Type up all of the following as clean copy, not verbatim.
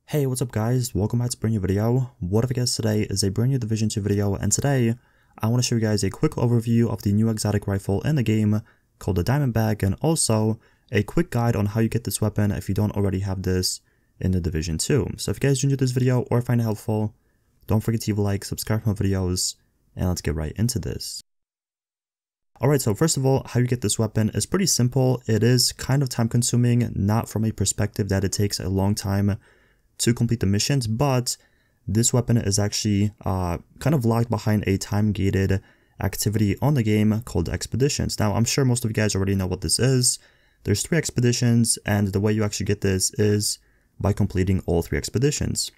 Hey, what's up guys? Welcome back to a brand new video. What if I guess today is a brand new Division 2 video, and today I want to show you guys a quick overview of the new exotic rifle in the game called the Diamondback, and also a quick guide on how you get this weapon if you don't already have this in the Division 2. So if you guys enjoyed this video or find it helpful, don't forget to leave a like, subscribe for more videos, and let's get right into this. Alright, so first of all, how you get this weapon is pretty simple. It is kind of time consuming, not from a perspective that it takes a long time to complete the missions, but this weapon is actually kind of locked behind a time-gated activity on the game called Expeditions. Now, I'm sure most of you guys already know what this is. There's 3 expeditions, and the way you actually get this is by completing all 3 expeditions.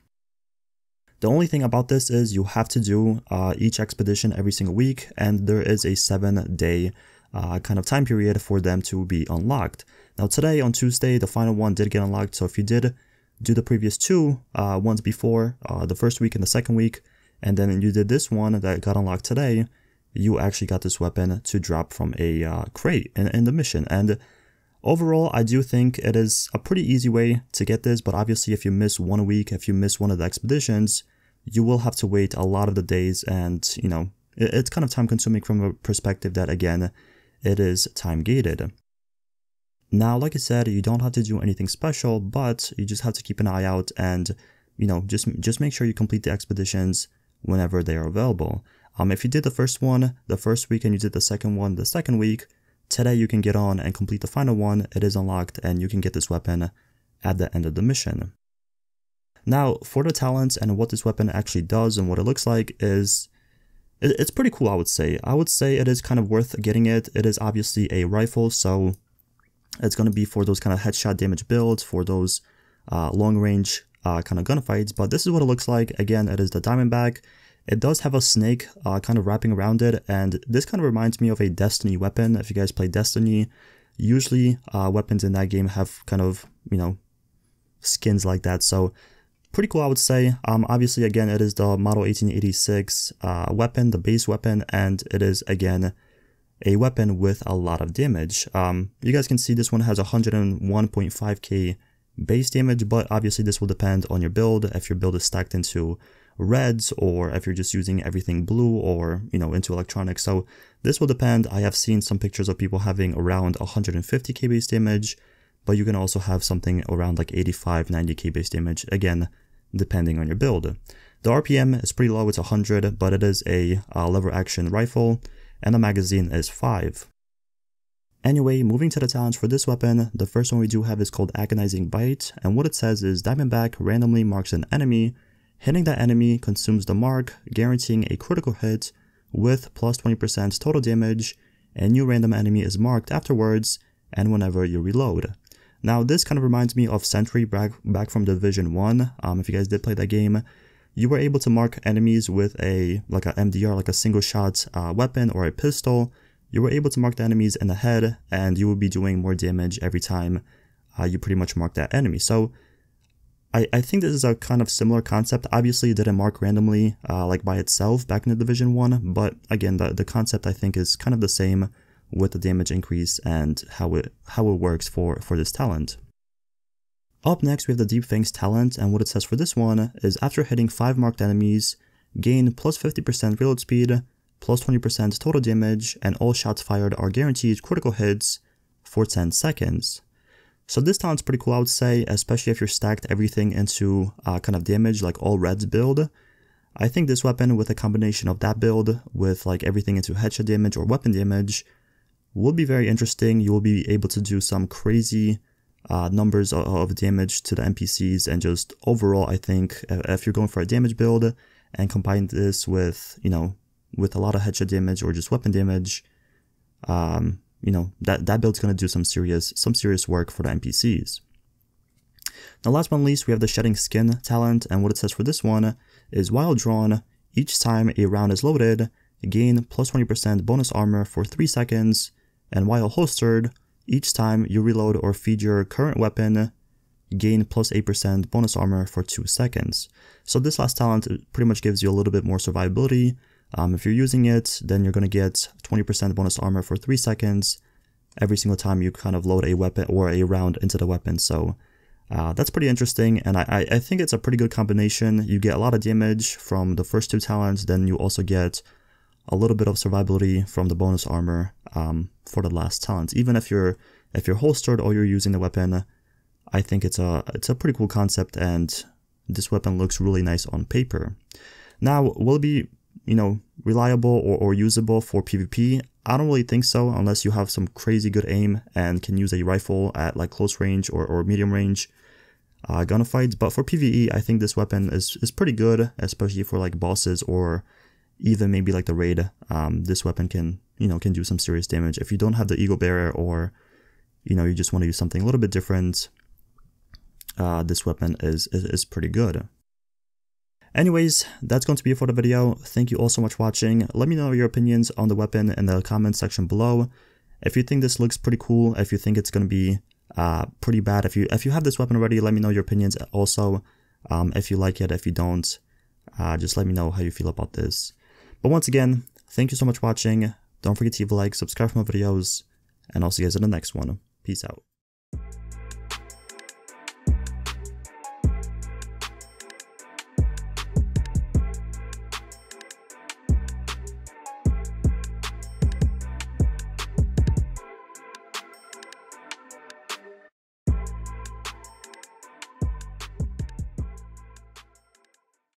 The only thing about this is you have to do each expedition every single week, and there is a 7-day kind of time period for them to be unlocked. Now today, on Tuesday, the final one did get unlocked, so if you did do the previous 2 ones before, the first week and the second week, and then you did this one that got unlocked today, you actually got this weapon to drop from a crate in the mission. And overall, I do think it is a pretty easy way to get this, but obviously if you miss 1 week, if you miss one of the expeditions, you will have to wait a lot of the days, and you know, it's kind of time consuming from a perspective that, again, it is time gated. Now, like I said, you don't have to do anything special, but you just have to keep an eye out and, you know, just make sure you complete the expeditions whenever they are available. If you did the first one the first week and you did the second one the second week, today you can get on and complete the final one. It is unlocked and you can get this weapon at the end of the mission. Now, for the talents and what this weapon actually does and what it looks like is, it's pretty cool, I would say. I would say it is kind of worth getting it. It is obviously a rifle, so it's going to be for those kind of headshot damage builds, for those long range kind of gunfights. But this is what it looks like. Again, it is the Diamondback. It does have a snake kind of wrapping around it, and this kind of reminds me of a Destiny weapon. If you guys play Destiny, usually weapons in that game have kind of, you know, skins like that. So pretty cool, I would say. Obviously, again, it is the Model 1886 weapon, the base weapon, and it is, again, a weapon with a lot of damage. You guys can see this one has 101.5k base damage, but obviously this will depend on your build, if your build is stacked into reds, or if you're just using everything blue, or, you know, into electronics. So this will depend. I have seen some pictures of people having around 150k base damage, but you can also have something around like 85, 90k base damage, again, depending on your build. The RPM is pretty low, it's 100, but it is a lever action rifle, and the magazine is 5. Anyway, moving to the talents for this weapon, the first one we do have is called Agonizing Bite, and what it says is Diamondback randomly marks an enemy. Hitting that enemy consumes the mark, guaranteeing a critical hit with plus 20% total damage. A new random enemy is marked afterwards and whenever you reload. Now this kind of reminds me of Sentry back from Division 1. If you guys did play that game, you were able to mark enemies with a MDR, like a single shot weapon or a pistol. You were able to mark the enemies in the head, and you will be doing more damage every time you pretty much mark that enemy. So I think this is a kind of similar concept. Obviously, it didn't mark randomly like by itself back in the Division 1, but again, the concept I think is kind of the same with the damage increase and how it works for this talent. Up next, we have the Deep Fangs talent, and what it says for this one is after hitting 5 marked enemies, gain plus 50% reload speed, plus 20% total damage, and all shots fired are guaranteed critical hits for 10 seconds. So this talent's pretty cool, I would say, especially if you're stacked everything into kind of damage, like all reds build. I think this weapon with a combination of that build with like everything into headshot damage or weapon damage will be very interesting. You will be able to do some crazy numbers of damage to the NPCs, and just overall, I think if you're going for a damage build and combine this with, you know, with a lot of headshot damage or just weapon damage, you know, that build's going to do some serious work for the NPCs. Now, last but not least, we have the Shedding Skin talent, and what it says for this one is while drawn, each time a round is loaded, gain plus 20% bonus armor for 3 seconds, and while holstered, each time you reload or feed your current weapon, gain plus 8% bonus armor for 2 seconds. So this last talent pretty much gives you a little bit more survivability. If you're using it, then you're going to get 20% bonus armor for 3 seconds every single time you kind of load a weapon or a round into the weapon. So That's pretty interesting, and I think it's a pretty good combination. You get a lot of damage from the first 2 talents, then you also get a little bit of survivability from the bonus armor for the last talent. Even if you're holstered or you're using the weapon, I think it's a pretty cool concept, and this weapon looks really nice on paper. Now, will it be, reliable or usable for PvP? I don't really think so, unless you have some crazy good aim and can use a rifle at like close range or medium range gunfights. But for PvE, I think this weapon is pretty good, especially for like bosses or even maybe like the raid. This weapon can do some serious damage. If you don't have the Eagle Barrier, or you just want to use something a little bit different, this weapon is pretty good. Anyways, that's going to be it for the video. Thank you all so much for watching. Let me know your opinions on the weapon in the comment section below. If you think this looks pretty cool, if you think it's going to be pretty bad, if you have this weapon already, let me know your opinions also. If you like it, if you don't, just let me know how you feel about this. But once again, thank you so much for watching. Don't forget to leave a like, subscribe for more videos, and I'll see you guys in the next one. Peace out.